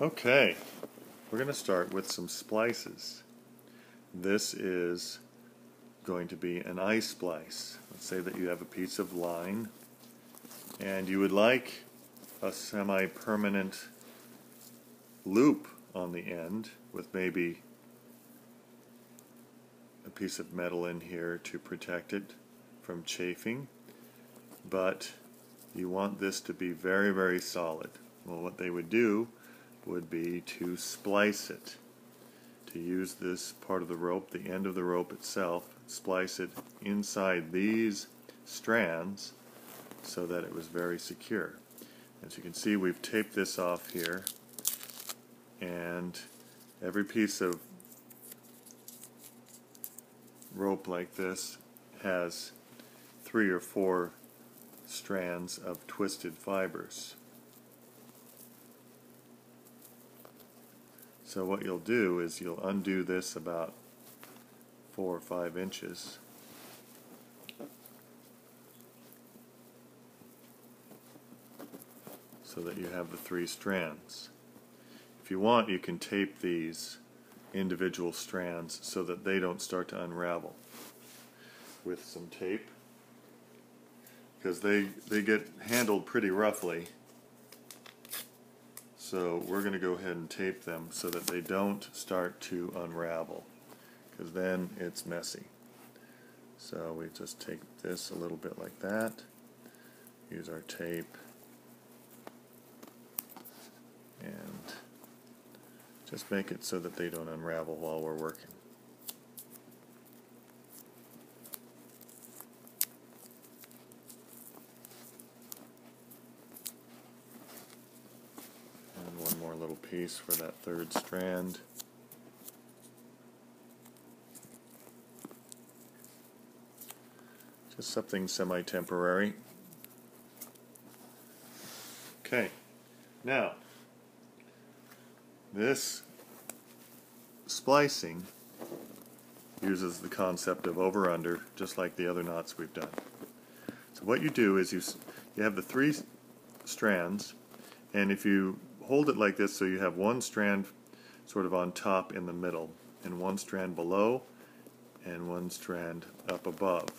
Okay, we're going to start with some splices. This is going to be an eye splice. Let's say that you have a piece of line and you would like a semi-permanent loop on the end with maybe a piece of metal in here to protect it from chafing, but you want this to be very, very solid. Well, what they would do would be to splice it, to use this part of the rope, the end of the rope itself, splice it inside these strands so that it was very secure. As you can see, we've taped this off here, and every piece of rope like this has 3 or 4 strands of twisted fibers. So what you'll do is you'll undo this about 4 or 5 inches. So that you have the 3 strands. If you want, you can tape these individual strands so that they don't start to unravel with some tape, because they get handled pretty roughly. So we're going to go ahead and tape them so that they don't start to unravel, because then it's messy. So we just take this a little bit like that, use our tape, and just make it so that they don't unravel while we're working. One more little piece for that 3rd strand. Just something semi-temporary. Okay, now this splicing uses the concept of over-under, just like the other knots we've done. So what you do is you have the 3 strands, and if you hold it like this, so you have 1 strand sort of on top in the middle, and 1 strand below, and 1 strand up above.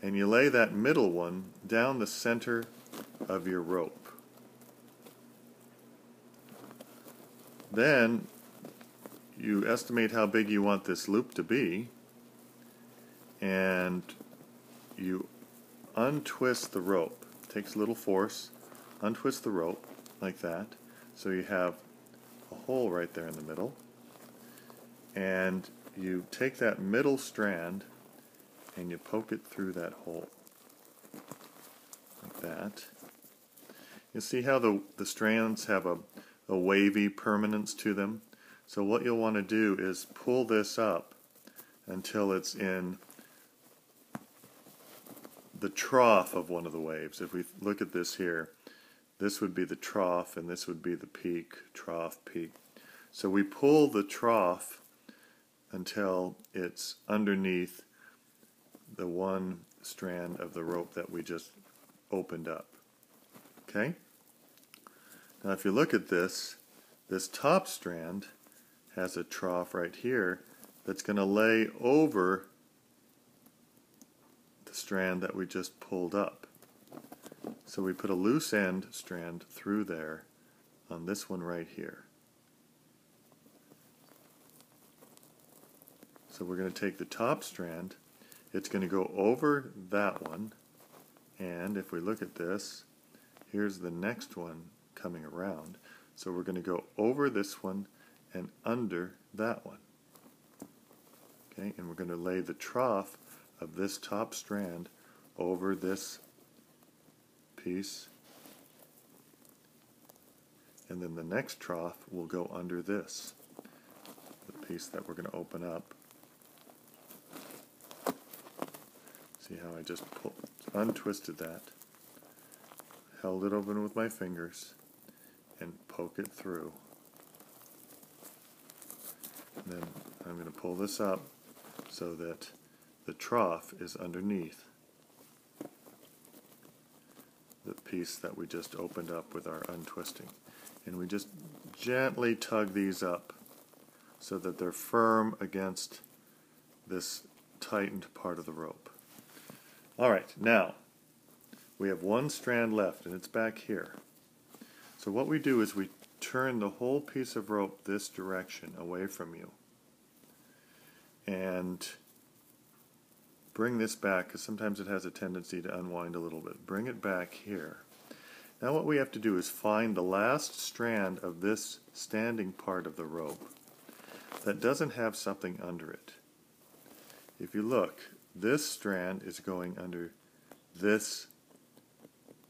And you lay that middle one down the center of your rope. Then you estimate how big you want this loop to be, and you untwist the rope. It takes a little force. Untwist the rope like that, so you have a hole right there in the middle, and you take that middle strand and you poke it through that hole like that. You see how the strands have a wavy permanence to them? So what you'll want to do is pull this up until it's in the trough of one of the waves. If we look at this here, this would be the trough, and this would be the peak, trough, peak. So we pull the trough until it's underneath the 1 strand of the rope that we just opened up. Okay? Now if you look at this top strand has a trough right here that's going to lay over the strand that we just pulled up. So we put a loose end strand through there on this one right here. So we're going to take the top strand, it's going to go over that one, and if we look at this, here's the next one coming around. So we're going to go over this one and under that one. Okay, and we're going to lay the trough of this top strand over this piece, and then the next trough will go under this, the piece that we're going to open up. See how I just untwisted that, held it open with my fingers, and poke it through. And then I'm going to pull this up so that the trough is underneath the piece that we just opened up with our untwisting. and we just gently tug these up so that they're firm against this tightened part of the rope. Alright, now we have one strand left and it's back here. So what we do is we turn the whole piece of rope this direction away from you and bring this back, because sometimes it has a tendency to unwind a little bit. Bring it back here. Now what we have to do is find the last strand of this standing part of the rope that doesn't have something under it. If you look, this strand is going under this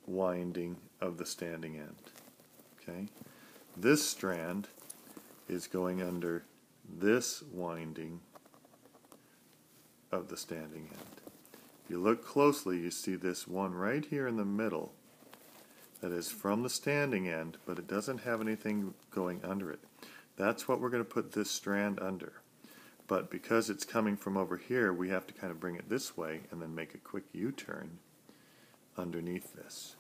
winding of the standing end. Okay? This strand is going under this winding of the standing end. If you look closely, you see this one right here in the middle that is from the standing end, but it doesn't have anything going under it. That's what we're going to put this strand under. But because it's coming from over here, we have to kind of bring it this way and then make a quick U-turn underneath this.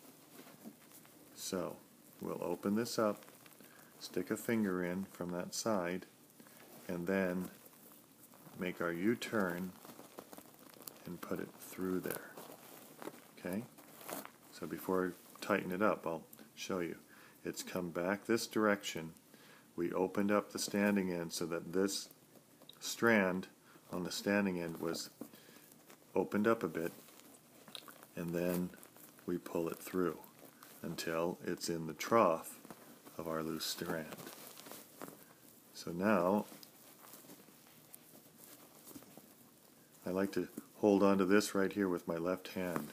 So we'll open this up, stick a finger in from that side, and then make our U-turn and put it through there. Okay? So before I tighten it up, I'll show you. It's come back this direction. We opened up the standing end so that this strand on the standing end was opened up a bit, and then we pull it through until it's in the trough of our loose strand. So now I like to hold on to this right here with my left hand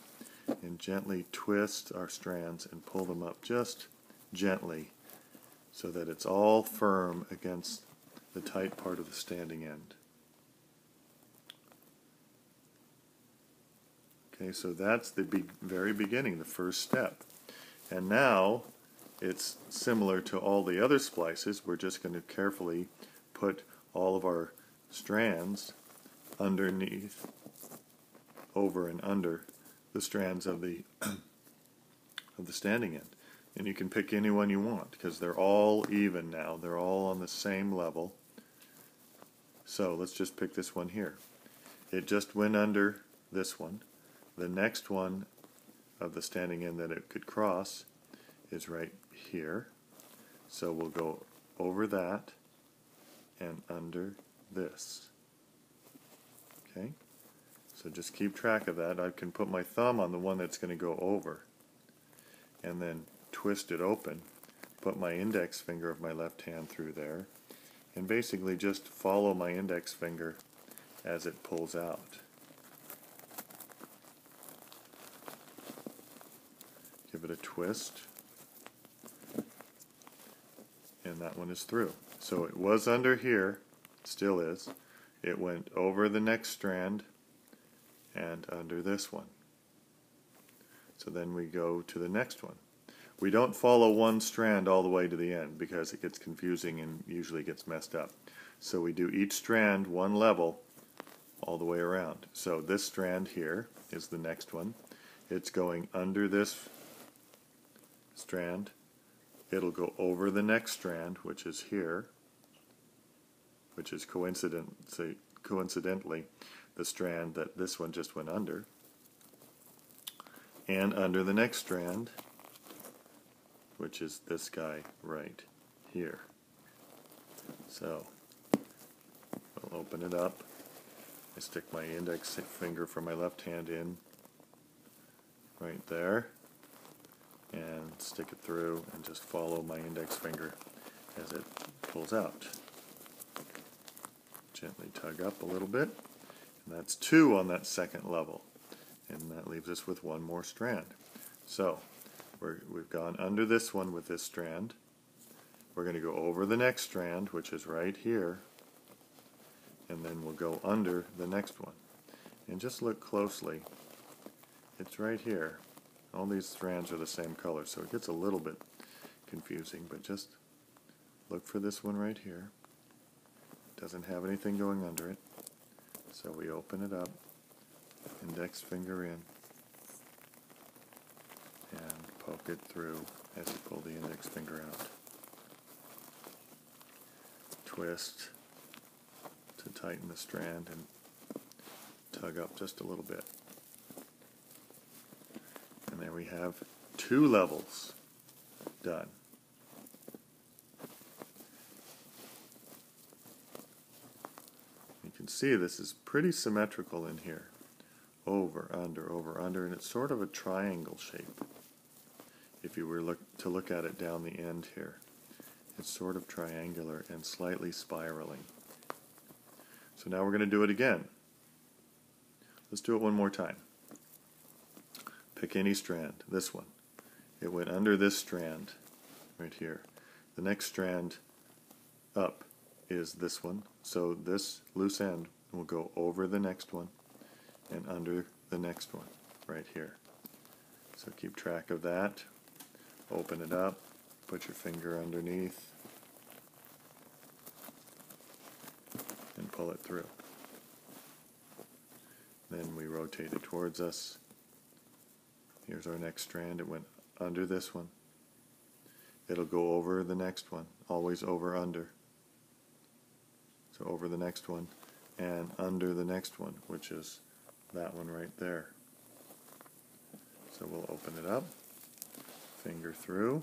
and gently twist our strands and pull them up just gently so that it's all firm against the tight part of the standing end. Okay, so that's the very beginning, the first step. And now it's similar to all the other splices. We're just going to carefully put all of our strands underneath, over and under the strands of the of the standing end. And you can pick any one you want because they're all even now. They're all on the same level. So let's just pick this one here. It just went under this one. The next one of the standing end that it could cross is right here. So we'll go over that and under this. Okay? So just keep track of that. I can put my thumb on the one that's going to go over and then twist it open, put my index finger of my left hand through there, and basically just follow my index finger as it pulls out. Give it a twist, and that one is through. So it was under here, still is. It went over the next strand and under this one. So then we go to the next one. We don't follow one strand all the way to the end because it gets confusing and usually gets messed up. So we do each strand one level all the way around. So this strand here is the next one. It's going under this strand. It'll go over the next strand, which is here, which is coincidentally the strand that this one just went under, and under the next strand, which is this guy right here. So I'll open it up. I stick my index finger from my left hand in right there and stick it through and just follow my index finger as it pulls out. Gently tug up a little bit, and that's 2 on that second level, and that leaves us with one more strand. So we've gone under this one with this strand. We're going to go over the next strand, which is right here, and then we'll go under the next one. And just look closely. It's right here. All these strands are the same color, so it gets a little bit confusing, but just look for this one right here. It doesn't have anything going under it. So we open it up, index finger in, and poke it through as you pull the index finger out. twist to tighten the strand and tug up just a little bit. And there we have 2 levels done. You can see this is pretty symmetrical in here. Over, under, and it's sort of a triangle shape. If you were to look at it down the end here, it's sort of triangular and slightly spiraling. So now we're going to do it again. Let's do it one more time. Pick any strand, this one. It went under this strand right here. The next strand up is this one, so this loose end will go over the next one and under the next one right here. So keep track of that. Open it up, put your finger underneath, and pull it through. Then we rotate it towards us. Here's our next strand. It went under this one. It'll go over the next one, always over under. So over the next one and under the next one, which is that one right there. So we'll open it up, finger through,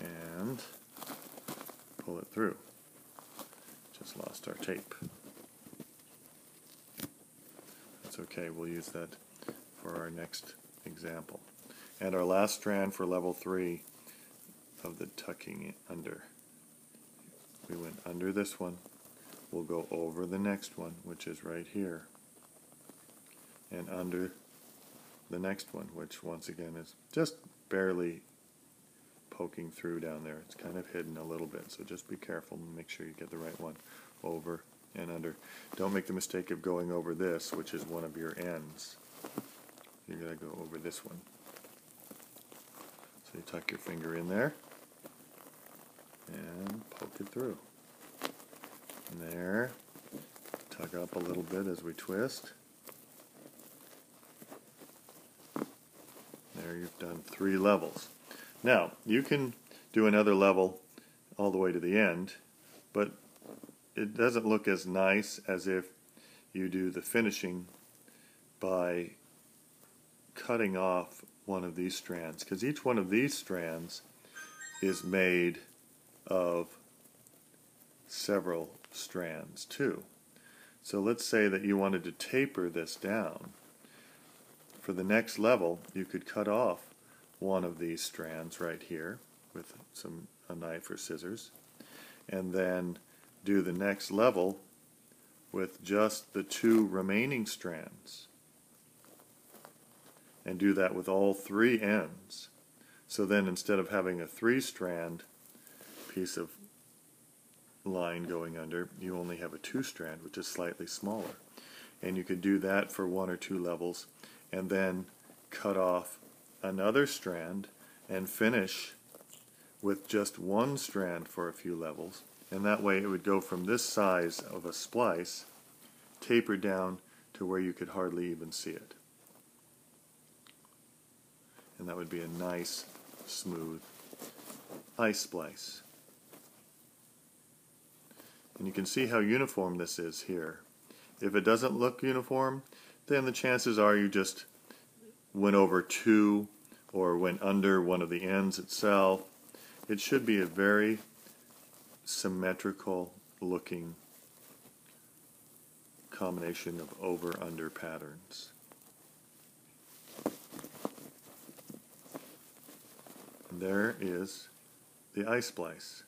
and pull it through. Just lost our tape. That's okay, we'll use that for our next example. And our last strand for level 3 of the tucking it under. We went under this one, we'll go over the next one, which is right here, and under the next one, which once again is just barely poking through down there. It's kind of hidden a little bit, so just be careful and make sure you get the right one. Over and under. Don't make the mistake of going over this, which is one of your ends. You're going to go over this one. So you tuck your finger in there and poke it through. And there, tug up a little bit as we twist. There you've done 3 levels. Now, you can do another level all the way to the end, but it doesn't look as nice as if you do the finishing by cutting off one of these strands, because each one of these strands is made of several strands too. So let's say that you wanted to taper this down. For the next level, you could cut off one of these strands right here with a knife or scissors, and then do the next level with just the 2 remaining strands, and do that with all 3 ends. So then instead of having a 3-strand piece of line going under, you only have a 2-strand, which is slightly smaller. And you could do that for 1 or 2 levels, and then cut off another strand and finish with just 1 strand for a few levels. And that way it would go from this size of a splice, taper down to where you could hardly even see it. And that would be a nice, smooth eye splice. And you can see how uniform this is here. If it doesn't look uniform, then the chances are you just went over 2 or went under one of the ends itself. It should be a very symmetrical looking combination of over-under patterns. And there is the eye splice.